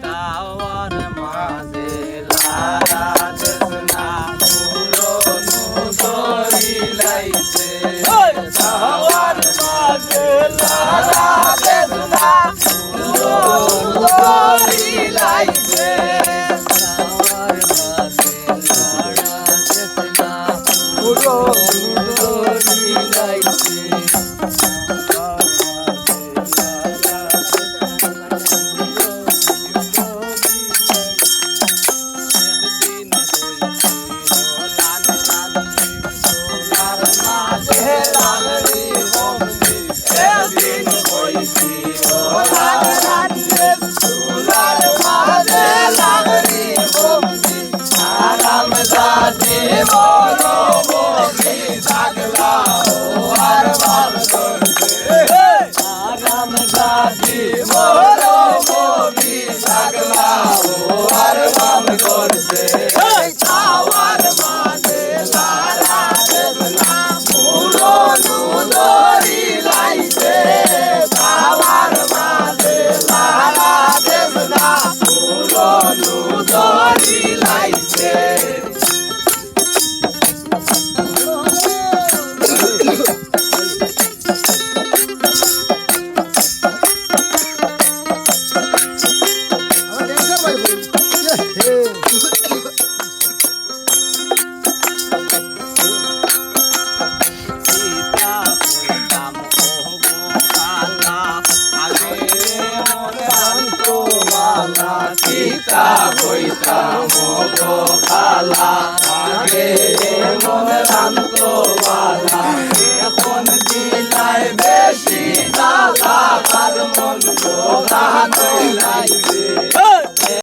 তাওয়ার মাঝে লারা দেশনা পুরনো দড়ি লাইছে তাওয়ার মাঝে লারা দেশনা পুরনো দড়ি লাইছে তাওয়ার মাঝে লারা দেশনা পুরনো দড়ি লাইছে সীতা বইতা মগো খালা আগে মন রান্ত বালা এখন দিলাই বেশি দাদা আর মন গোলা নইলাইছে